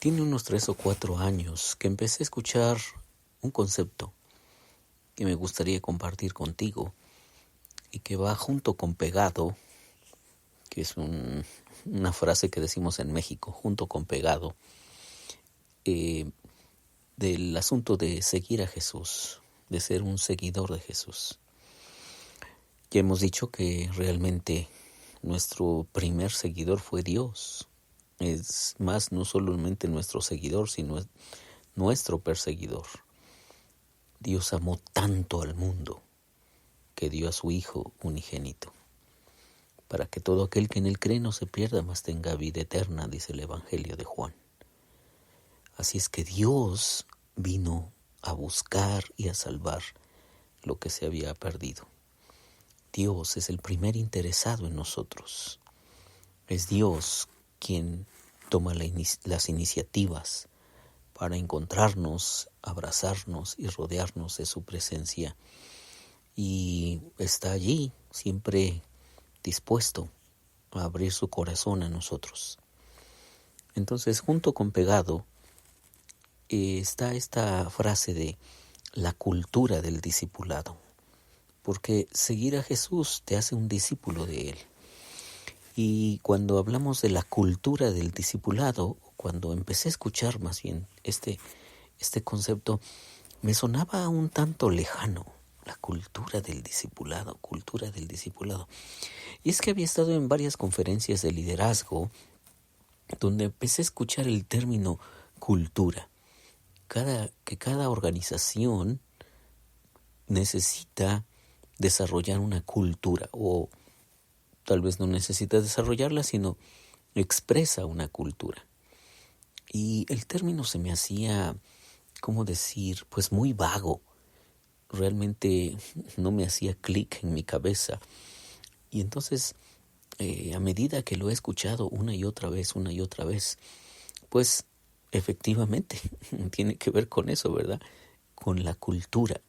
Tiene unos 3 o 4 años que empecé a escuchar un concepto que me gustaría compartir contigo y que va junto con pegado, que es una frase que decimos en México, junto con pegado, del asunto de seguir a Jesús, de ser un seguidor de Jesús. Ya hemos dicho que realmente nuestro primer seguidor fue Dios. Es más, no solamente nuestro seguidor, sino nuestro perseguidor. Dios amó tanto al mundo que dio a su Hijo unigénito, para que todo aquel que en él cree no se pierda, mas tenga vida eterna, dice el Evangelio de Juan. Así es que Dios vino a buscar y a salvar lo que se había perdido. Dios es el primer interesado en nosotros. Es Dios quien toma las iniciativas para encontrarnos, abrazarnos y rodearnos de su presencia. Y está allí, siempre dispuesto a abrir su corazón a nosotros. Entonces, junto con pegado, está esta frase de la cultura del discipulado. Porque seguir a Jesús te hace un discípulo de Él. Y cuando hablamos de la cultura del discipulado, cuando empecé a escuchar más bien este concepto, me sonaba un tanto lejano. La cultura del discipulado. Y es que había estado en varias conferencias de liderazgo donde empecé a escuchar el término cultura. Que cada organización necesita desarrollar una cultura, o tal vez no necesita desarrollarla, sino expresa una cultura. Y el término se me hacía, ¿cómo decir?, pues muy vago. Realmente no me hacía clic en mi cabeza. Y entonces, a medida que lo he escuchado una y otra vez, pues efectivamente tiene que ver con eso, ¿verdad? Con la cultura,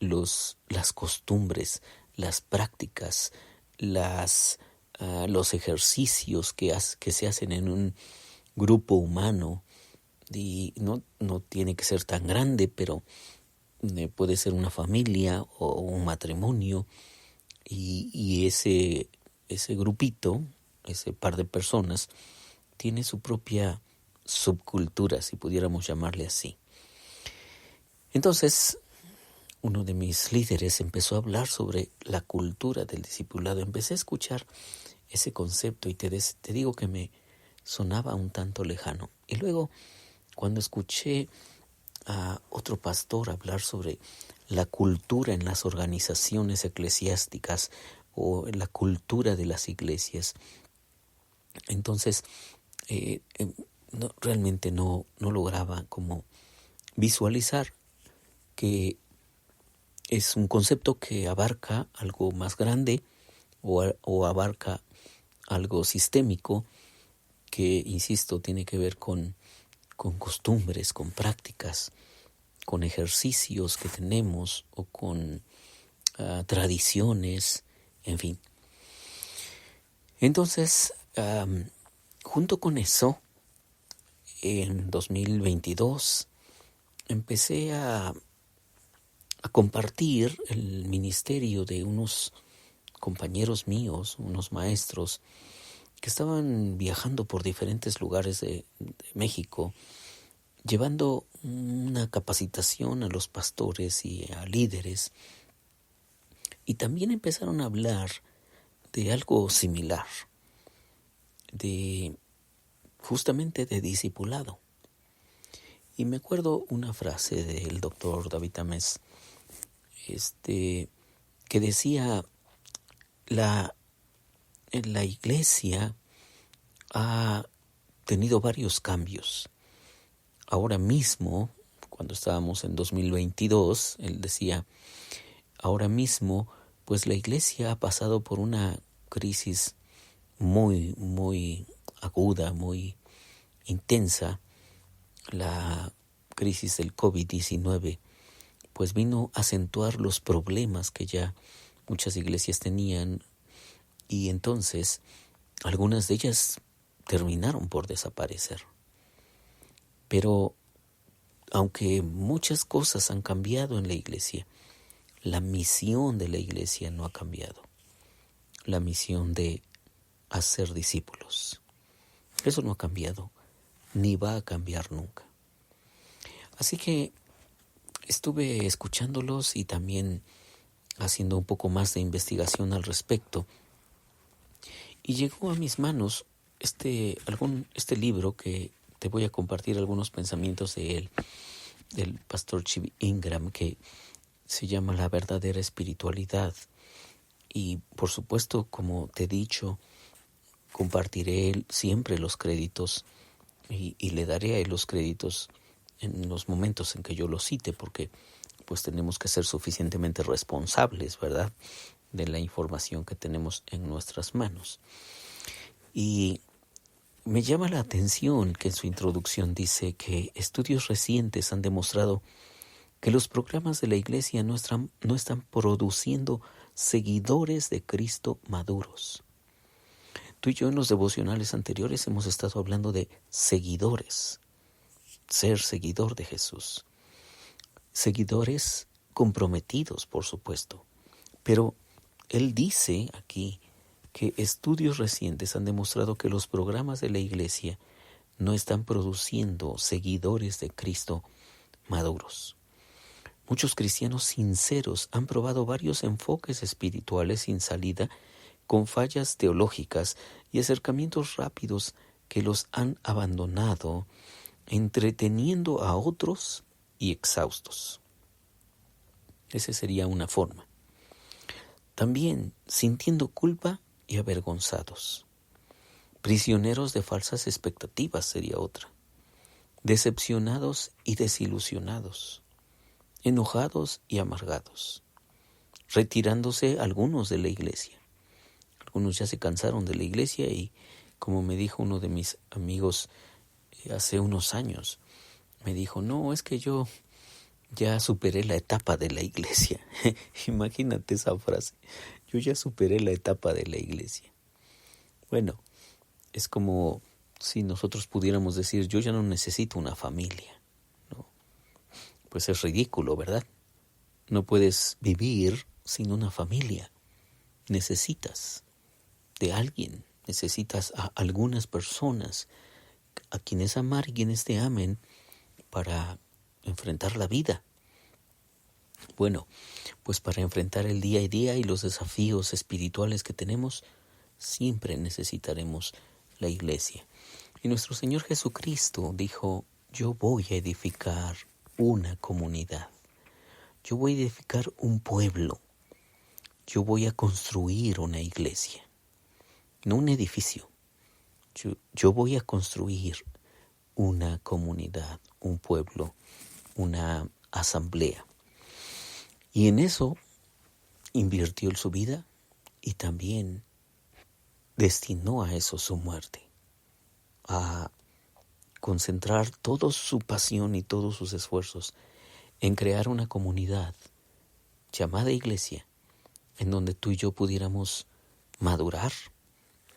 las costumbres, las prácticas, los ejercicios que se hacen en un grupo humano. Y no tiene que ser tan grande, pero puede ser una familia o un matrimonio, y ese grupito, ese par de personas, tiene su propia subcultura, si pudiéramos llamarle así. Entonces, uno de mis líderes empezó a hablar sobre la cultura del discipulado. Empecé a escuchar ese concepto y te digo que me sonaba un tanto lejano. Y luego, cuando escuché a otro pastor hablar sobre la cultura en las organizaciones eclesiásticas o en la cultura de las iglesias, entonces realmente no lograba como visualizar que es un concepto que abarca algo más grande o abarca algo sistémico que, insisto, tiene que ver con costumbres, con prácticas, con ejercicios que tenemos o con tradiciones, en fin. Entonces, junto con eso, en 2022 empecé a compartir el ministerio de unos compañeros míos, unos maestros, que estaban viajando por diferentes lugares de México, llevando una capacitación a los pastores y a líderes. Y también empezaron a hablar de algo similar, justamente de discipulado. Y me acuerdo una frase del doctor David Tamés, que decía: la iglesia ha tenido varios cambios. Ahora mismo, cuando estábamos en 2022, él decía, ahora mismo, pues la iglesia ha pasado por una crisis muy, muy aguda, muy intensa. La crisis del COVID-19 pues vino a acentuar los problemas que ya muchas iglesias tenían, y entonces algunas de ellas terminaron por desaparecer. Pero aunque muchas cosas han cambiado en la iglesia, la misión de la iglesia no ha cambiado. La misión de hacer discípulos. Eso no ha cambiado, ni va a cambiar nunca. Así que estuve escuchándolos y también haciendo un poco más de investigación al respecto. Y llegó a mis manos este libro que te voy a compartir algunos pensamientos de él, del pastor Chibi Ingram, que se llama La verdadera espiritualidad. Y por supuesto, como te he dicho, compartiré siempre los créditos y le daré a él los créditos en los momentos en que yo lo cite, porque pues tenemos que ser suficientemente responsables, ¿verdad?, de la información que tenemos en nuestras manos. Y me llama la atención que en su introducción dice que estudios recientes han demostrado que los programas de la iglesia no están produciendo seguidores de Cristo maduros. Tú y yo en los devocionales anteriores hemos estado hablando de seguidores, ser seguidor de Jesús. Seguidores comprometidos, por supuesto. Pero él dice aquí que estudios recientes han demostrado que los programas de la iglesia no están produciendo seguidores de Cristo maduros. Muchos cristianos sinceros han probado varios enfoques espirituales sin salida, con fallas teológicas y acercamientos rápidos que los han abandonado, entreteniendo a otros y exhaustos. Esa sería una forma. También sintiendo culpa y avergonzados. Prisioneros de falsas expectativas sería otra. Decepcionados y desilusionados. Enojados y amargados. Retirándose algunos de la iglesia. Algunos ya se cansaron de la iglesia y, como me dijo uno de mis amigos hace unos años, me dijo, no, es que yo ya superé la etapa de la iglesia. Imagínate esa frase. Yo ya superé la etapa de la iglesia. Bueno, es como si nosotros pudiéramos decir, yo ya no necesito una familia, ¿no? Pues es ridículo, ¿verdad? No puedes vivir sin una familia. Necesitas de alguien, necesitas a algunas personas a quienes amar y quienes te amen para enfrentar la vida. Bueno, pues para enfrentar el día a día y los desafíos espirituales que tenemos, siempre necesitaremos la iglesia. Y nuestro Señor Jesucristo dijo, yo voy a edificar una comunidad. Yo voy a edificar un pueblo. Yo voy a construir una iglesia. No un edificio. Yo voy a construir una comunidad, un pueblo, una asamblea. Y en eso invirtió su vida y también destinó a eso su muerte, a concentrar toda su pasión y todos sus esfuerzos en crear una comunidad llamada iglesia, en donde tú y yo pudiéramos madurar,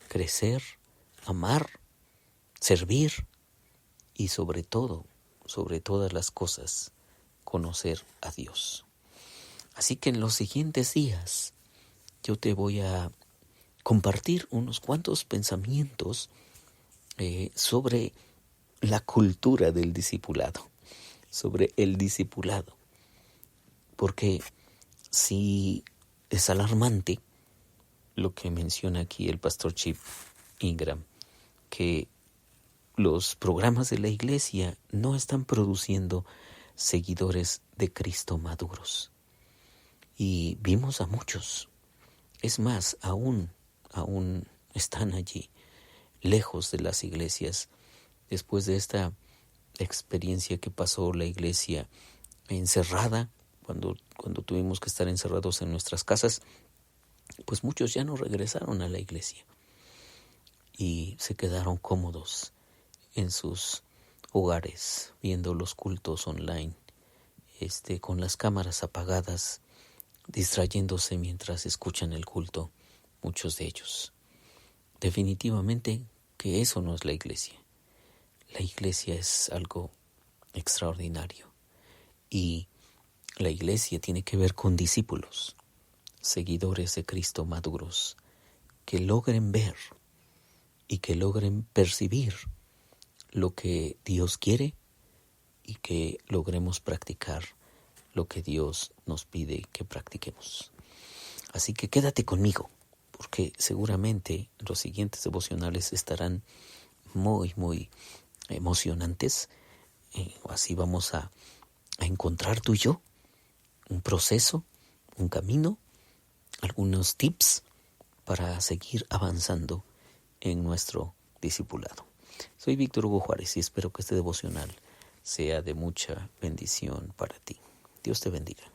crecer, amar, servir y sobre todas las cosas, conocer a Dios. Así que en los siguientes días yo te voy a compartir unos cuantos pensamientos sobre la cultura del discipulado, sobre el discipulado. Porque si es alarmante lo que menciona aquí el pastor Chip Ingram, que los programas de la iglesia no están produciendo seguidores de Cristo maduros. Y vimos a muchos. Es más, aún están allí, lejos de las iglesias. Después de esta experiencia que pasó la iglesia encerrada, cuando tuvimos que estar encerrados en nuestras casas, pues muchos ya no regresaron a la iglesia y se quedaron cómodos en sus hogares, viendo los cultos online, con las cámaras apagadas, distrayéndose mientras escuchan el culto, muchos de ellos. Definitivamente que eso no es la iglesia. La iglesia es algo extraordinario. Y la iglesia tiene que ver con discípulos, seguidores de Cristo maduros, que logren ver y que logren percibir lo que Dios quiere y que logremos practicar lo que Dios nos pide que practiquemos. Así que quédate conmigo, porque seguramente los siguientes devocionales estarán muy emocionantes. Así vamos a encontrar tú y yo un proceso, un camino, algunos tips para seguir avanzando en nuestro discipulado. Soy Víctor Hugo Juárez y espero que este devocional sea de mucha bendición para ti. Dios te bendiga.